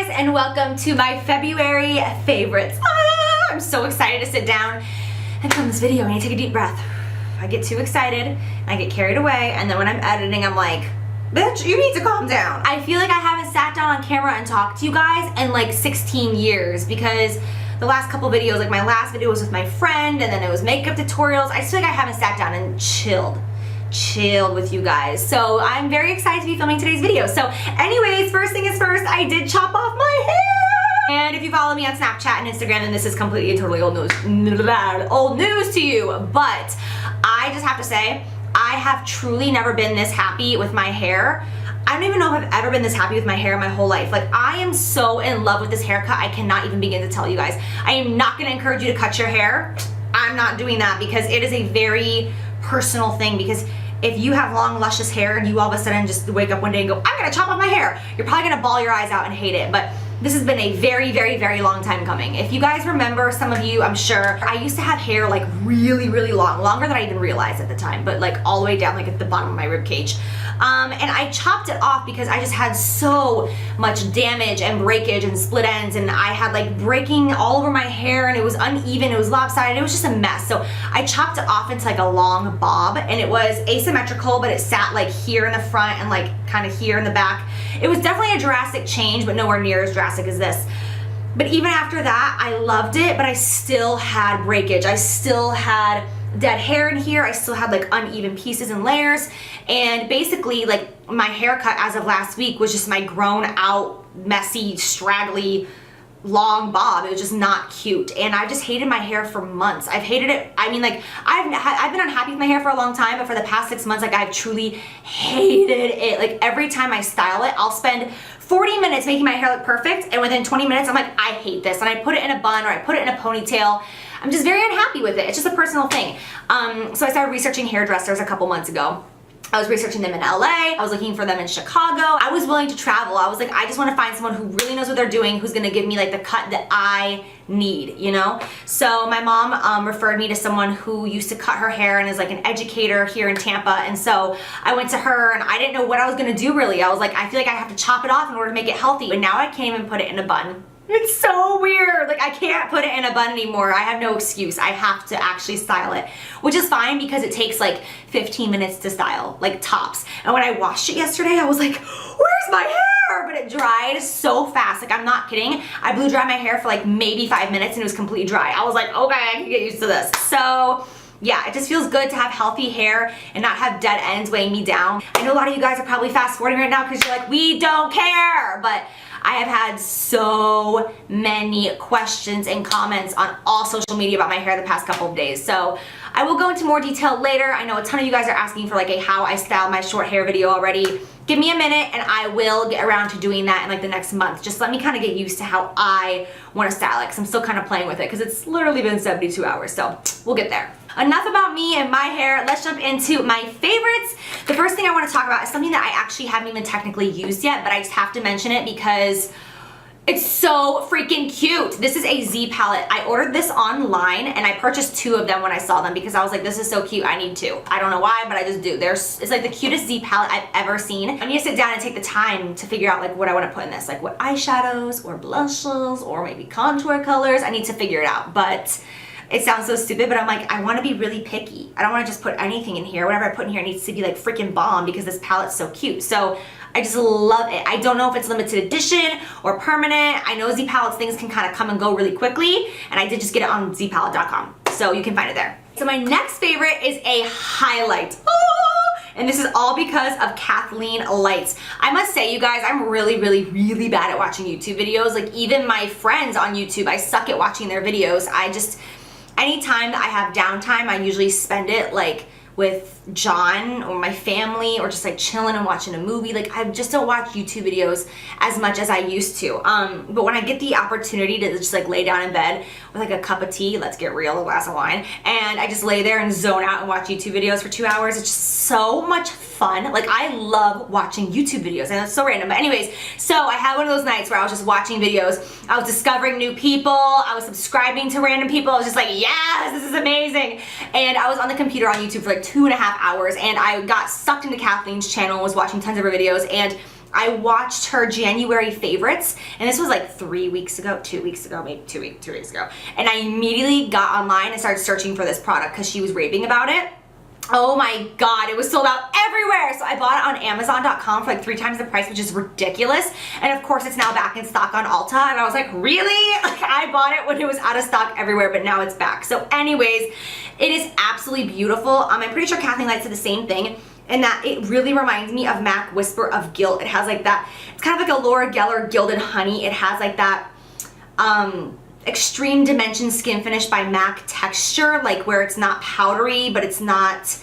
guys, and welcome to my February favorites. I'm so excited to sit down and film this video. I need to take a deep breath. I get too excited, I get carried away, and then when I'm editing, I'm like, bitch, you need to calm down. I feel like I haven't sat down on camera and talked to you guys in like 16 years because the last couple videos, like my last video was with my friend, and then it was makeup tutorials. I just feel like I haven't sat down and chilled with you guys. So I'm very excited to be filming today's video. So anyways, first thing is first, I did chop off my hair. And if you follow me on Snapchat and Instagram, then this is completely and totally old news to you. But I just have to say, I have truly never been this happy with my hair. I don't even know if I've ever been this happy with my hair in my whole life. Like, I am so in love with this haircut, I cannot even begin to tell you guys. I am not gonna encourage you to cut your hair. I'm not doing that because it is a very personal thing. Because if you have long, luscious hair and you all of a sudden just wake up one day and go, I'm gonna chop off my hair, you're probably gonna bawl your eyes out and hate it. But this has been a very, very, very long time coming. If you guys remember, some of you, I'm sure, I used to have hair like really, really long, longer than I even realized at the time, but like all the way down like at the bottom of my rib cage. And I chopped it off because I just had so much damage and breakage and split ends, and I had like breaking all over my hair, and it was uneven, it was lopsided, it was just a mess. So I chopped it off into like a long bob, and it was asymmetrical, but it sat like here in the front and like kind of here in the back. It was definitely a drastic change, but nowhere near as drastic as this. But even after that, I loved it, but I still had breakage. I still had dead hair in here. I still had like uneven pieces and layers. And basically, like, my haircut as of last week was just my grown out, messy, straggly, long bob. It was just not cute, and I just hated my hair for months. I've hated it. I mean, like, I've been unhappy with my hair for a long time, but for the past 6 months, like, I've truly hated it. Like, every time I style it, I'll spend 40 minutes making my hair look perfect, and within 20 minutes, I'm like, I hate this, and I put it in a bun or I put it in a ponytail. I'm just very unhappy with it. It's just a personal thing. So I started researching hairdressers a couple months ago. I was researching them in LA, I was looking for them in Chicago. I was willing to travel. I was like, I just want to find someone who really knows what they're doing, who's gonna give me like the cut that I need, you know? So my mom referred me to someone who used to cut her hair and is like an educator here in Tampa. And so I went to her, and I didn't know what I was gonna do really. I was like, I feel like I have to chop it off in order to make it healthy. But now I can't even put it in a bun. It's so weird. Like, I can't put it in a bun anymore. I have no excuse. I have to actually style it, which is fine because it takes like 15 minutes to style, like tops. And when I washed it yesterday, I was like, where's my hair? But it dried so fast. Like, I'm not kidding. I blew dry my hair for like maybe 5 minutes and it was completely dry. I was like, okay, I can get used to this. So yeah, it just feels good to have healthy hair and not have dead ends weighing me down. I know a lot of you guys are probably fast forwarding right now because you're like, we don't care. But I have had so many questions and comments on all social media about my hair the past couple of days. So I will go into more detail later. I know a ton of you guys are asking for like a how I style my short hair video already. Give me a minute and I will get around to doing that in like the next month. Just let me kind of get used to how I want to style it, because I'm still kind of playing with it because it's literally been 72 hours. So we'll get there. Enough about me and my hair. Let's jump into my favorites. The first thing I want to talk about is something that I actually haven't even technically used yet, but I just have to mention it because it's so freaking cute. This is a Z palette. I ordered this online and I purchased 2 of them when I saw them because I was like, this is so cute, I need 2. I don't know why, but I just do. It's like the cutest Z palette I've ever seen. I need to sit down and take the time to figure out like what I want to put in this, like what eyeshadows or blushes or maybe contour colors. I need to figure it out, but it sounds so stupid, but I'm like, I want to be really picky. I don't want to just put anything in here. Whatever I put in here needs to be like freaking bomb because this palette's so cute. So I just love it. I don't know if it's limited edition or permanent. I know Z palettes, things can kind of come and go really quickly, and I did just get it on zpalette.com, so you can find it there. So my next favorite is a highlight. And this is all because of Kathleen lights. I must say, you guys, I'm really, really, really bad at watching YouTube videos. Like, even my friends on YouTube, I suck at watching their videos. Anytime that I have downtime, I usually spend it like with John or my family, or just like chilling and watching a movie. Like, I just don't watch YouTube videos as much as I used to. But when I get the opportunity to just like lay down in bed with like a cup of tea, let's get real, a glass of wine, and I just lay there and zone out and watch YouTube videos for 2 hours, it's just so much fun. Like, I love watching YouTube videos, and it's so random. But anyways, so I had one of those nights where I was just watching videos. I was discovering new people. I was subscribing to random people. I was just like, yes, this is amazing. And I was on the computer on YouTube for like 2.5 hours, and I got sucked into Kathleen's channel and was watching tons of her videos, and I watched her January favorites, and this was like 3 weeks ago, 2 weeks ago, maybe 2 weeks ago. And I immediately got online and started searching for this product because she was raving about it. Oh my God, it was sold out everywhere. So I bought it on Amazon.com for like 3 times the price, which is ridiculous. And of course it's now back in stock on Ulta. And I was like, really? Like, I bought it when it was out of stock everywhere, but now it's back. So anyways, it is absolutely beautiful. I'm pretty sure Kathleen Light said the same thing, and that it really reminds me of MAC Whisper of Guilt. It has like that, it's kind of like a Laura Geller Gilded Honey. It has like that, Extreme Dimension Skin Finish by MAC texture, like where it's not powdery, but it's not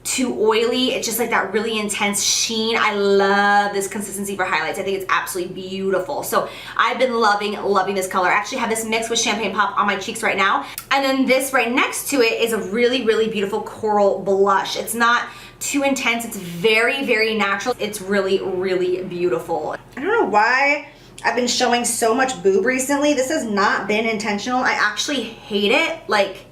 too oily. It's just like that really intense sheen. I love this consistency for highlights. I think it's absolutely beautiful. So I've been loving this color. I actually have this mixed with Champagne Pop on my cheeks right now. And then this right next to it is a really beautiful coral blush. It's not too intense. It's very natural. It's really beautiful. I don't know why I've been showing so much boob recently. This has not been intentional. I actually hate it. Like,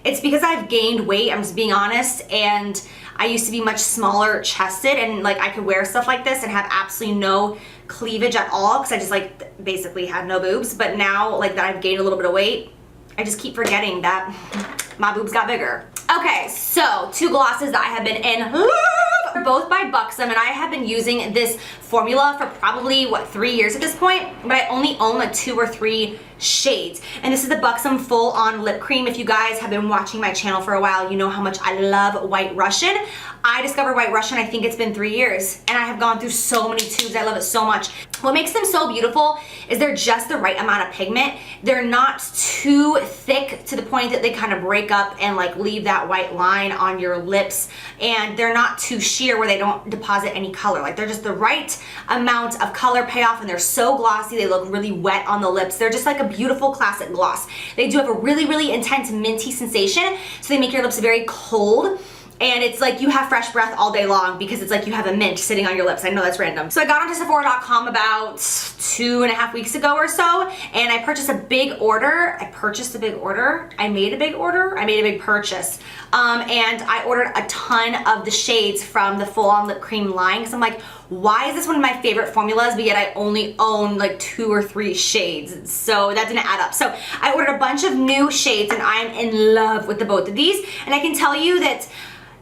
it's because I've gained weight, I'm just being honest, and I used to be much smaller chested, and like I could wear stuff like this and have absolutely no cleavage at all because I just like basically had no boobs. But now like that I've gained a little bit of weight, I just keep forgetting that my boobs got bigger. Okay, so 2 glosses that I have been in love, both by Buxom, and I have been using this formula for probably, what, 3 years at this point, but I only own like 2 or 3 shades. And this is the Buxom Full On Lip Cream. If you guys have been watching my channel for a while, you know how much I love White Russian. I discovered White Russian, I think it's been 3 years, and I have gone through so many tubes. I love it so much. What makes them so beautiful is they're just the right amount of pigment. They're not too thick to the point that they kind of break up and like leave that white line on your lips, and they're not too sheer where they don't deposit any color. Like, they're just the right amount of color payoff, and they're so glossy. They look really wet on the lips. They're just like a beautiful classic gloss. They do have a really intense minty sensation, so they make your lips very cold. And it's like you have fresh breath all day long because it's like you have a mint sitting on your lips. I know that's random. So I got onto Sephora.com about 2.5 weeks ago or so, and I purchased a big order. I made a big purchase. And I ordered a ton of the shades from the Full On Lip Cream line because I'm like, why is this one of my favorite formulas, but yet I only own like 2 or 3 shades? So that didn't add up. So I ordered a bunch of new shades, and I'm in love with the both of these. And I can tell you that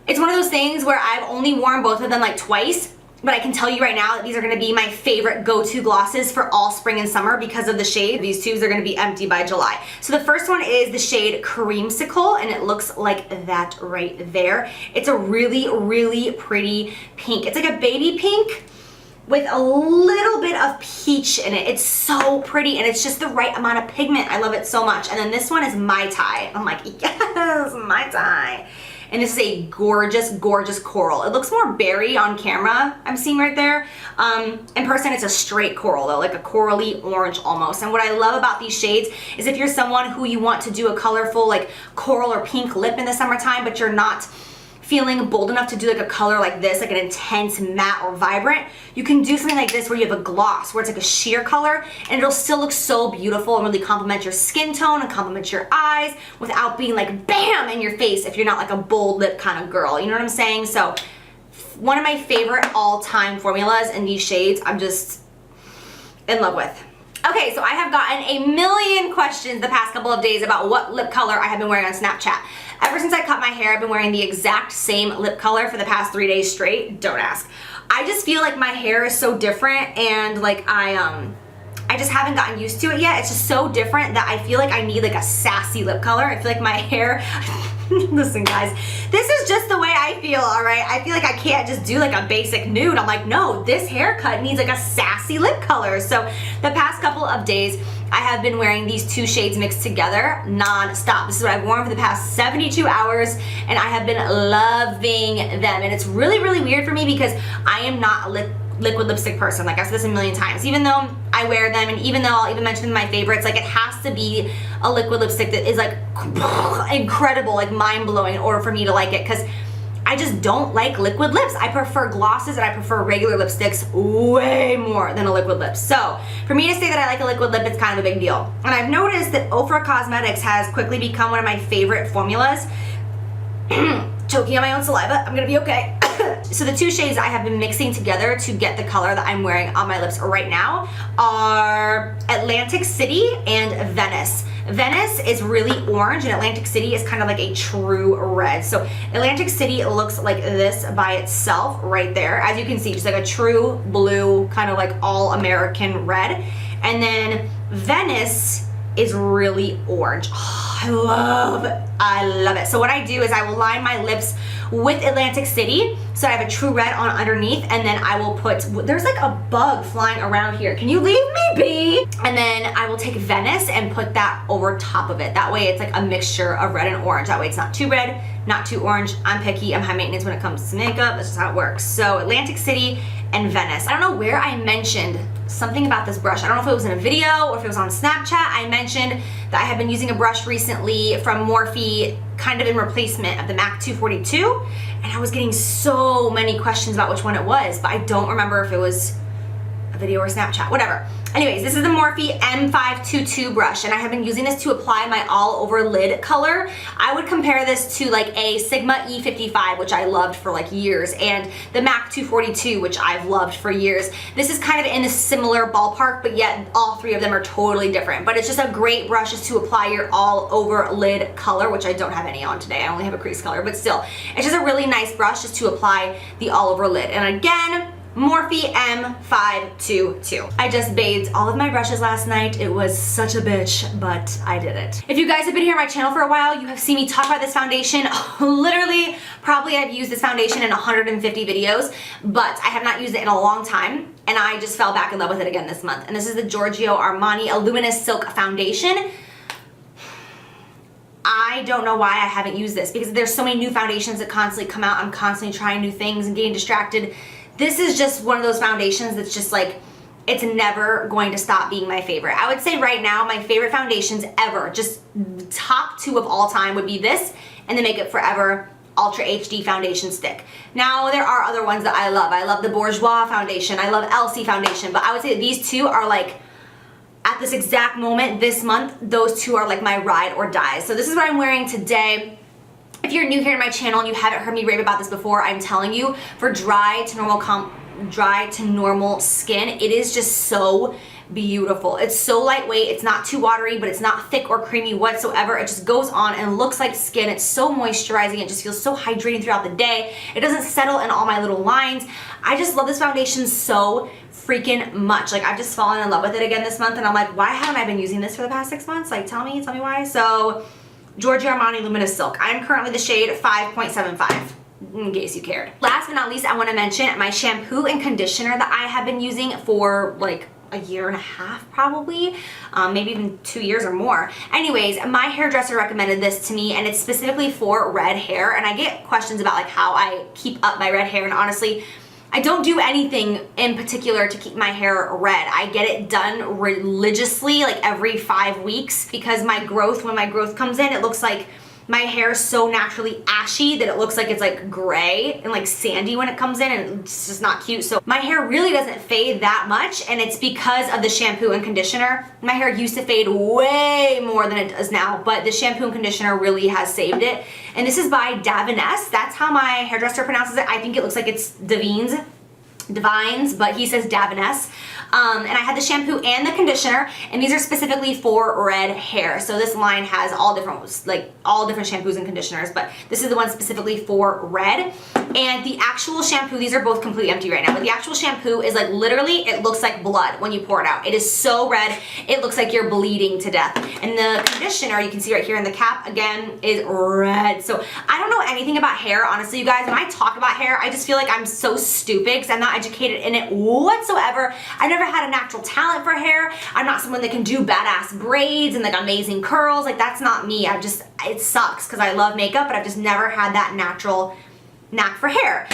it's one of those things where I've only worn both of them like twice, but I can tell you right now that these are gonna be my favorite go-to glosses for all spring and summer because of the shade. These tubes are gonna be empty by July. So the first one is the shade Creamsicle, and it looks like that right there. It's a really pretty pink. It's like a baby pink with a little bit of peach in it. It's so pretty, and it's just the right amount of pigment. I love it so much. And then this one is Mai Tai. I'm like, yes, Mai Tai. And this is a gorgeous coral. It looks more berry on camera, I'm seeing right there. In person, it's a straight coral though, like a corally orange almost. And what I love about these shades is if you're someone who you want to do a colorful like coral or pink lip in the summertime, but you're not feeling bold enough to do like a color like this, like an intense matte or vibrant, you can do something like this where you have a gloss, where it's like a sheer color, and it'll still look so beautiful and really complement your skin tone and complement your eyes without being like bam in your face if you're not like a bold lip kind of girl, you know what I'm saying? So one of my favorite all-time formulas in these shades, I'm just in love with. Okay, so I have gotten a million questions the past couple of days about what lip color I have been wearing on Snapchat. Ever since I cut my hair, I've been wearing the exact same lip color for the past 3 days straight. Don't ask. I just feel like my hair is so different, and like I just haven't gotten used to it yet. It's just so different that I feel like I need like a sassy lip color. I feel like my hair, listen guys, this is just the way I feel, all right? I feel like I can't just do like a basic nude. I'm like, no, this haircut needs like a sassy lip color. So the past couple of days, I have been wearing these 2 shades mixed together non-stop. This is what I've worn for the past 72 hours, and I have been loving them. And it's really weird for me because I am not a liquid lipstick person. Like, I've said this a million times. Even though I wear them, and even though I'll even mention my favorites, like, it has to be a liquid lipstick that is like incredible, like mind-blowing in order for me to like it, because I just don't like liquid lips. I prefer glosses, and I prefer regular lipsticks way more than a liquid lip. So for me to say that I like a liquid lip, it's kind of a big deal. And I've noticed that Ofra Cosmetics has quickly become one of my favorite formulas. Choking on my own saliva, I'm gonna be okay. So the two shades I have been mixing together to get the color that I'm wearing on my lips right now are Atlantic City and Venice. Venice is really orange and Atlantic City is kind of like a true red. So Atlantic City looks like this by itself right there. As you can see, just like a true blue, kind of like all American red. And then Venice is really orange. Oh, I love it. So what I do is I will line my lips with Atlantic City so I have a true red on underneath, and then I will put, there's like a bug flying around here. Can you leave me be? And then I will take Venice and put that over top of it. That way it's like a mixture of red and orange. That way it's not too red, not too orange. I'm picky, I'm high maintenance when it comes to makeup. That's just how it works. So Atlantic City and Venice. I don't know where I mentioned something about this brush. I don't know if it was in a video or if it was on Snapchat. I mentioned that I have been using a brush recently from Morphe, kind of in replacement of the MAC 242, and I was getting so many questions about which one it was, but I don't remember if it was a video or Snapchat, whatever. Anyways, this is the Morphe M522 brush, and I have been using this to apply my all over lid color. I would compare this to like a Sigma E55, which I loved for like years, and the MAC 242, which I've loved for years. This is kind of in a similar ballpark, but yet all three of them are totally different. But it's just a great brush just to apply your all over lid color, which I don't have any on today. I only have a crease color, but still, it's just a really nice brush just to apply the all over lid. And again, Morphe M522. I just bathed all of my brushes last night. It was such a bitch, but I did it. If you guys have been here on my channel for a while, you have seen me talk about this foundation. Literally, probably I've used this foundation in 150 videos, but I have not used it in a long time, and I just fell back in love with it again this month. And this is the Giorgio Armani Luminous Silk Foundation. I don't know why I haven't used this, because there's so many new foundations that constantly come out. I'm constantly trying new things and getting distracted. This is just one of those foundations that's just like, it's never going to stop being my favorite. I would say right now, my favorite foundations ever, just top two of all time, would be this and the Make Up Forever Ultra HD Foundation Stick. Now, there are other ones that I love. I love the Bourjois Foundation. I love Elsie Foundation. But I would say these two are like, at this exact moment, this month, those two are like my ride or die. So this is what I'm wearing today. If you're new here to my channel and you haven't heard me rave about this before, I'm telling you, for dry to normal skin, it is just so beautiful. It's so lightweight, it's not too watery, but it's not thick or creamy whatsoever. It just goes on and looks like skin. It's so moisturizing, it just feels so hydrating throughout the day. It doesn't settle in all my little lines. I just love this foundation so freaking much. Like, I've just fallen in love with it again this month, and I'm like, why haven't I been using this for the past 6 months? Like, tell me why. So Giorgio Armani Luminous Silk. I'm currently the shade 5.75, in case you cared. Last but not least, I want to mention my shampoo and conditioner that I have been using for like a year and a half probably, maybe even 2 years or more. Anyways, my hairdresser recommended this to me, and it's specifically for red hair, and I get questions about like how I keep up my red hair, and honestly, I don't do anything in particular to keep my hair red. I get it done religiously, like every 5 weeks, because my growth, when my growth comes in, it looks like my hair is so naturally ashy that it looks like it's like gray and like sandy when it comes in, and it's just not cute. So my hair really doesn't fade that much, and it's because of the shampoo and conditioner. My hair used to fade way more than it does now, but the shampoo and conditioner really has saved it. And this is by Davines. That's how my hairdresser pronounces it. I think it looks like it's Divines, but he says Davines. And I had the shampoo and the conditioner, and these are specifically for red hair. So this line has all different shampoos and conditioners, but this is the one specifically for red. And the actual shampoo, these are both completely empty right now, but the actual shampoo is like, literally, it looks like blood when you pour it out. It is so red, it looks like you're bleeding to death. And the conditioner, you can see right here in the cap, again, is red. So I don't know anything about hair, honestly, you guys. When I talk about hair, I just feel like I'm so stupid because I'm not educated in it whatsoever. I've never had a natural talent for hair. I'm not someone that can do badass braids and like amazing curls. Like, that's not me. It sucks because I love makeup, but I've just never had that natural knack for hair.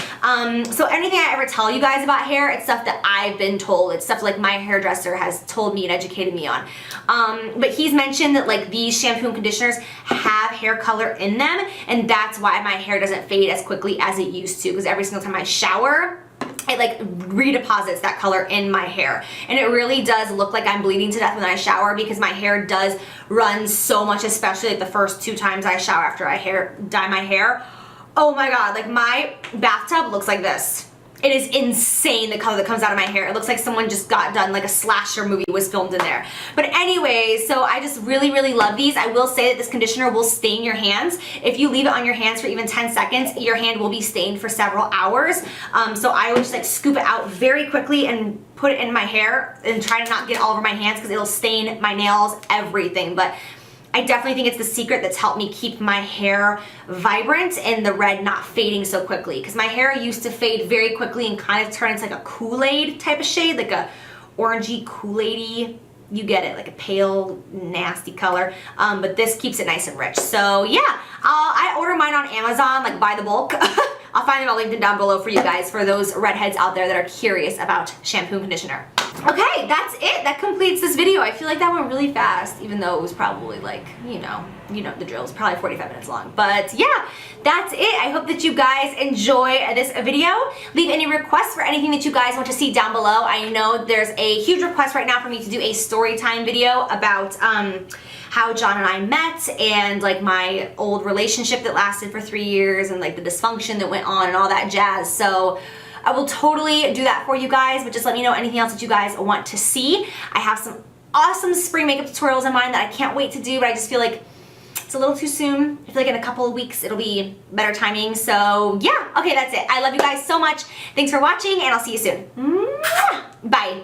So anything I ever tell you guys about hair, it's stuff that I've been told. It's stuff like my hairdresser has told me and educated me on. But he's mentioned that like these shampoo and conditioners have hair color in them, and that's why my hair doesn't fade as quickly as it used to, because every single time I shower, it like redeposits that color in my hair. And it really does look like I'm bleeding to death when I shower, because my hair does run so much, especially like the first 2 times I shower after I dye my hair. Oh my god, like my bathtub looks like this. It is insane the color that comes out of my hair. It looks like someone just got done, like a slasher movie was filmed in there. But anyway, so I just really, really love these. I will say that this conditioner will stain your hands. If you leave it on your hands for even 10 seconds, your hand will be stained for several hours. So I would just like scoop it out very quickly and put it in my hair and try to not get all over my hands because it'll stain my nails, everything. But I definitely think it's the secret that's helped me keep my hair vibrant and the red not fading so quickly. Because my hair used to fade very quickly and kind of turn into like a Kool-Aid type of shade, like a orangey Kool-Aid-y. You get it, like a pale, nasty color. But this keeps it nice and rich. So yeah, I order mine on Amazon, like by the bulk. I'll find them, I'll link them down below for you guys, for those redheads out there that are curious about shampoo and conditioner. Okay, that's it. That completes this video. I feel like that went really fast, even though it was probably like, you know the drill. It's probably 45 minutes long. But yeah, that's it. I hope that you guys enjoy this video. Leave any requests for anything that you guys want to see down below. I know there's a huge request right now for me to do a story time video about how John and I met and like my old relationship that lasted for 3 years and like the dysfunction that went on and all that jazz. So I will totally do that for you guys, but just let me know anything else that you guys want to see. I have some awesome spring makeup tutorials in mind that I can't wait to do, but I just feel like it's a little too soon. I feel like in a couple of weeks it'll be better timing. So yeah, okay, that's it. I love you guys so much. Thanks for watching and I'll see you soon. Bye.